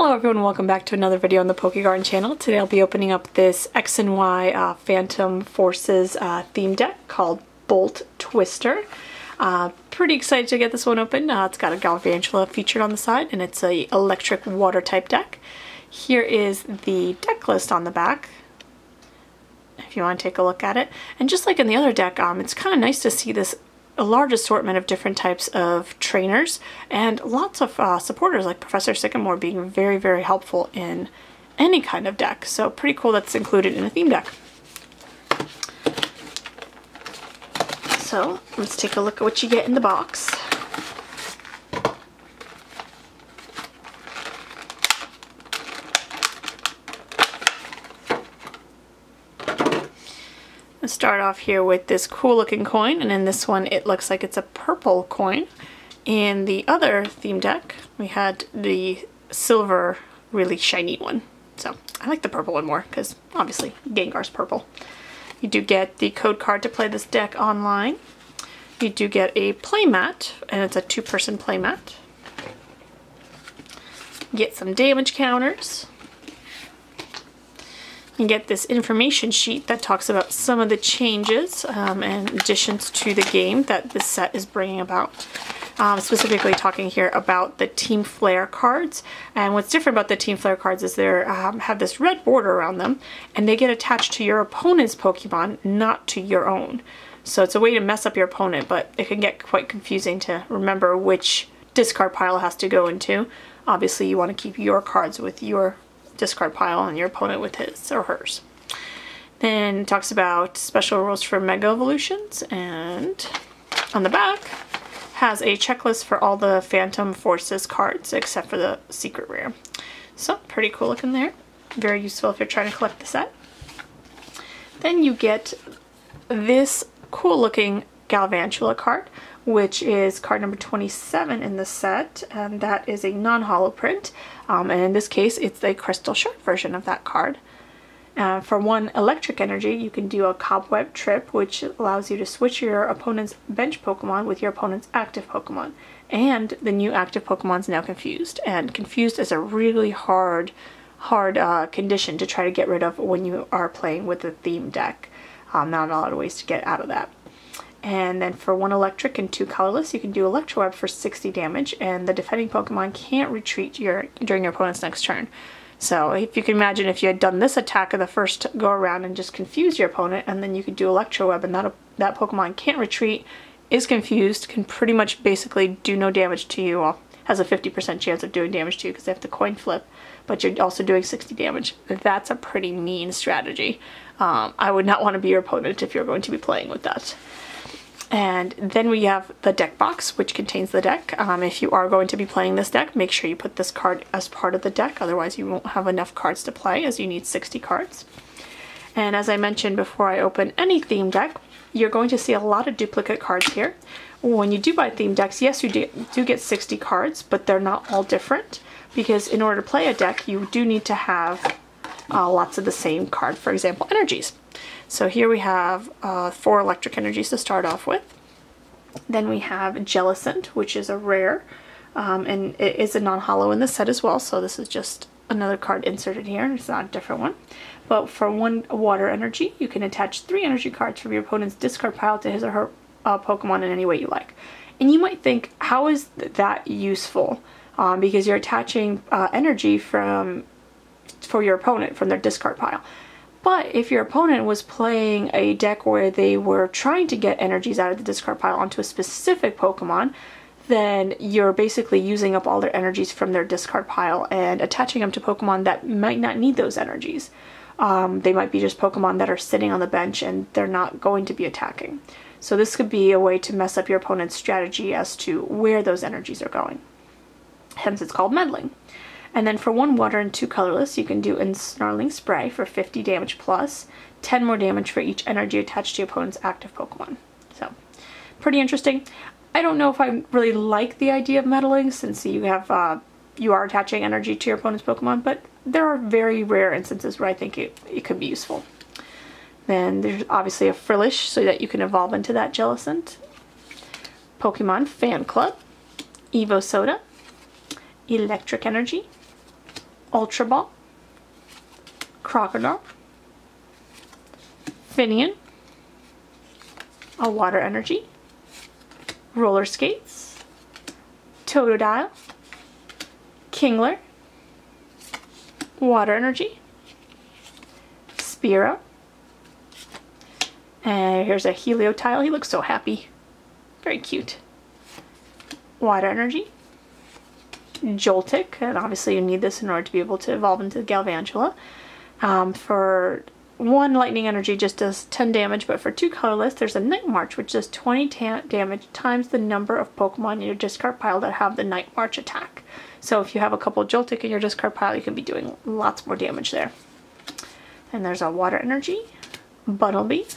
Hello everyone, welcome back to another video on the Pokegarden channel. Today I'll be opening up this X and Y Phantom Forces theme deck called Bolt Twister. Pretty excited to get this one open. It's got a Galvantula featured on the side and it's a electric water type deck. Here is the deck list on the back if you want to take a look at it. And just like in the other deck, it's kind of nice to see this a large assortment of different types of trainers and lots of supporters like Professor Sycamore being very, very helpful in any kind of deck. So pretty cool that's included in a theme deck. So let's take a look at what you get in the box. Let's start off here with this cool looking coin, and in this one it looks like it's a purple coin. In the other theme deck we had the silver really shiny one, so I like the purple one more because obviously Gengar's purple. You do get the code card to play this deck online. You do get a playmat, and it's a 2-person playmat. You get some damage counters. You get this information sheet that talks about some of the changes and additions to the game that this set is bringing about. Specifically talking here about the Team Flare cards. And what's different about the Team Flare cards is they have this red border around them, and they get attached to your opponent's Pokemon, not to your own. So it's a way to mess up your opponent, but it can get quite confusing to remember which discard pile it has to go into. Obviously you want to keep your cards with your discard pile and your opponent with his or hers. Then it talks about special rules for Mega Evolutions, and on the back has a checklist for all the Phantom Forces cards except for the secret rare. So pretty cool looking there. Very useful if you're trying to collect the set. Then you get this cool looking Galvantula card, which is card number 27 in the set, and that is a non-holo print. And in this case, it's a crystal shard version of that card. For 1 electric energy, you can do a Cobweb Trip, which allows you to switch your opponent's bench Pokemon with your opponent's active Pokemon. And the new active Pokemon is now Confused. And Confused is a really hard condition to try to get rid of when you are playing with a theme deck. Not a lot of ways to get out of that. And then for 1 electric and 2 colorless, you can do Electro Web for 60 damage, and the defending Pokemon can't retreat during your opponent's next turn. So if you can imagine if you had done this attack of the first go around and just confused your opponent, and then you could do Electro Web, and that Pokemon can't retreat, is confused, can pretty much basically do no damage to you, well, has a 50% chance of doing damage to you because they have to coin flip, but you're also doing 60 damage. That's a pretty mean strategy. I would not want to be your opponent if you're going to be playing with that. And then we have the deck box, which contains the deck. If you are going to be playing this deck, make sure you put this card as part of the deck, otherwise you won't have enough cards to play, as you need 60 cards. And as I mentioned before I open any theme deck, you're going to see a lot of duplicate cards here. When you do buy theme decks, yes, you do get 60 cards, but they're not all different, because in order to play a deck, you do need to have lots of the same card, for example, energies. So here we have 4 electric energies to start off with. Then we have Jellicent, which is a rare, and it is a non-holo in the set as well, so this is just another card inserted here, it's not a different one. But for 1 water energy, you can attach 3 energy cards from your opponent's discard pile to his or her Pokemon in any way you like. And you might think, how is that useful? Because you're attaching energy for your opponent from their discard pile. But if your opponent was playing a deck where they were trying to get energies out of the discard pile onto a specific Pokemon, then you're basically using up all their energies from their discard pile and attaching them to Pokemon that might not need those energies. They might be just Pokemon that are sitting on the bench and they're not going to be attacking. So this could be a way to mess up your opponent's strategy as to where those energies are going. Hence it's called meddling. And then for 1 water and 2 colorless, you can do Ensnarling Spray for 50 damage plus, 10 more damage for each energy attached to your opponent's active Pokemon. So, pretty interesting. I don't know if I really like the idea of meddling, since you are attaching energy to your opponent's Pokemon, but there are very rare instances where I think it could be useful. Then there's obviously a Frillish so that you can evolve into that Jellicent. Pokemon Fan Club, Evosoda, Electric Energy, Ultra Ball, Croconaw, Finneon, a Water Energy, Roller Skates, Totodile, Kingler, Water Energy, Spearow, and here's a Helioptile. He looks so happy. Very cute. Water Energy, Joltik, and obviously you need this in order to be able to evolve into Galvantula. For 1 lightning energy just does 10 damage, but for 2 colorless there's a Night March which does 20 damage times the number of Pokemon in your discard pile that have the Night March attack. So if you have a couple Joltik in your discard pile, you can be doing lots more damage there. And there's a Water Energy, Bunnelby,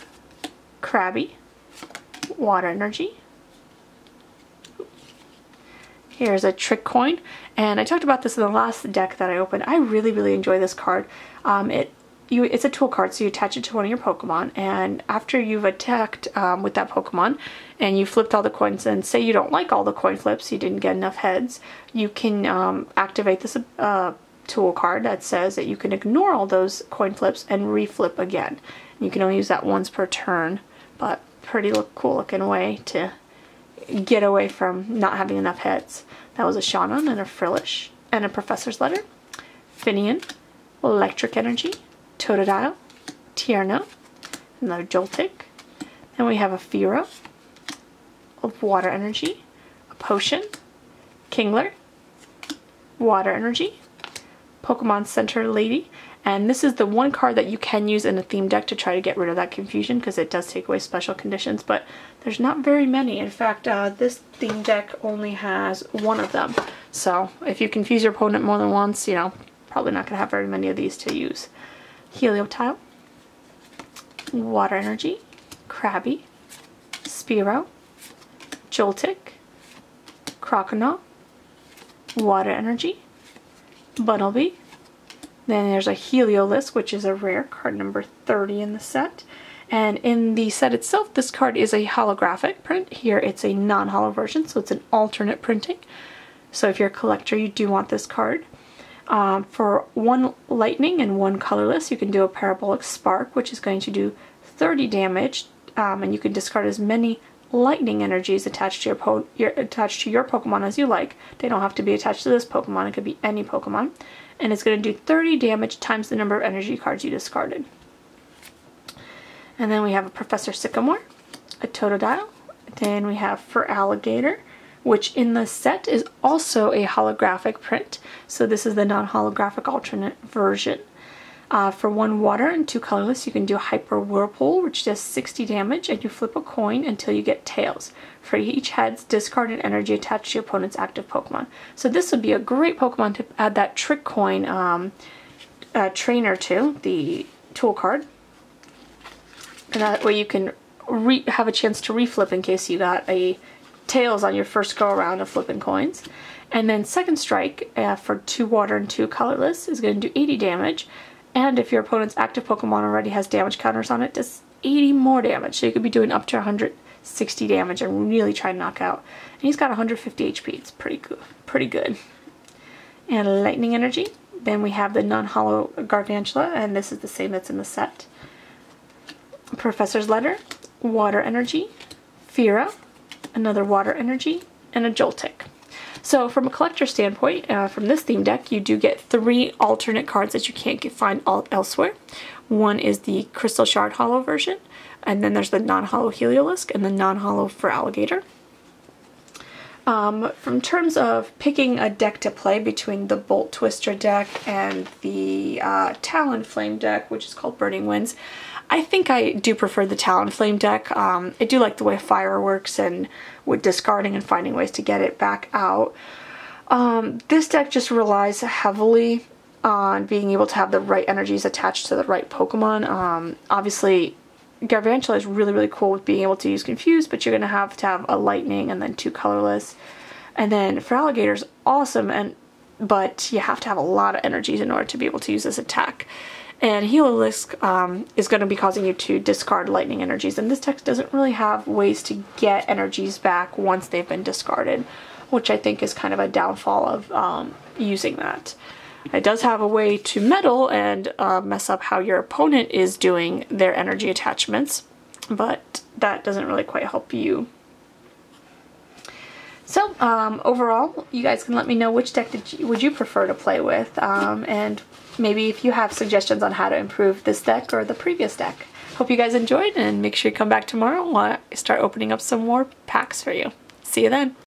Krabby, Water Energy. Here's a Trick Coin, and I talked about this in the last deck that I opened. I really enjoy this card. It's a tool card, so you attach it to one of your Pokemon, and after you've attacked with that Pokemon and you flipped all the coins, and say you don't like all the coin flips, you didn't get enough heads, you can activate this tool card that says that you can ignore all those coin flips and reflip again. You can only use that once per turn, but pretty cool looking way to get away from not having enough heads. That was a Shauna and a Frillish and a Professor's Letter, Finneon, Electric Energy, Totodile, Tierno, another Joltik. Then we have a Fearow, a Water Energy, a Potion, Kingler, Water Energy, Pokemon Center Lady, and this is the one card that you can use in a theme deck to try to get rid of that confusion, because it does take away special conditions, but there's not very many. In fact, this theme deck only has 1 of them. So if you confuse your opponent more than once, you know, probably not going to have very many of these to use. Helioptile, Water Energy, Krabby, Spearow, Joltik, Croconaw, Water Energy, Bunnelby. Then there's a Heliolisk, which is a rare, card number 30 in the set. And in the set itself, this card is a holographic print. Here it's a non-holo version, so it's an alternate printing. So if you're a collector, you do want this card. For 1 lightning and 1 colorless, you can do a Parabolic Spark, which is going to do 30 damage, and you can discard as many lightning energies attached to your Pokemon as you like. They don't have to be attached to this Pokemon, it could be any Pokemon. And it's going to do 30 damage times the number of energy cards you discarded. And then we have a Professor Sycamore, a Totodile, then we have Feraligatr, which in the set is also a holographic print. So this is the non-holographic alternate version. For 1 water and 2 colorless, you can do Hyper Whirlpool, which does 60 damage, and you flip a coin until you get tails. For each heads, discard an energy attached to your opponent's active Pokemon. So this would be a great Pokemon to add that Trick Coin trainer to, the tool card. And that way you can have a chance to reflip in case you got a tails on your first go around of flipping coins. And then Second Strike for 2 water and 2 colorless is going to do 80 damage. And if your opponent's active Pokemon already has damage counters on it, does 80 more damage. So you could be doing up to 160 damage and really try to knock out. And he's got 150 HP. It's pretty good. And Lightning Energy. Then we have the non-holo Galvantula, and this is the same that's in the set. Professor's Letter, Water Energy, Fearow, another Water Energy, and a Joltik. So from a collector standpoint, from this theme deck, you do get 3 alternate cards that you can't find elsewhere. One is the Crystal Shard Holo version, and then there's the non-holo Heliolisk and the non-holo Feraligatr. From terms of picking a deck to play between the Bolt Twister deck and the Talonflame deck, which is called Burning Winds, I think I do prefer the Talonflame deck. I do like the way fire works and with discarding and finding ways to get it back out. This deck just relies heavily on being able to have the right energies attached to the right Pokemon. Obviously, Galvantula is really cool with being able to use Confuse, but you're going to have a Lightning and then 2 colorless. And then Feraligatr is awesome, but you have to have a lot of energies in order to be able to use this attack. And Heliolisk is going to be causing you to discard lightning energies, and this deck doesn't really have ways to get energies back once they've been discarded, which I think is kind of a downfall of using that. It does have a way to meddle and mess up how your opponent is doing their energy attachments, but that doesn't really quite help you. So overall, you guys can let me know which deck would you prefer to play with, and maybe if you have suggestions on how to improve this deck or the previous deck. Hope you guys enjoyed, and make sure you come back tomorrow while I start opening up some more packs for you. See you then!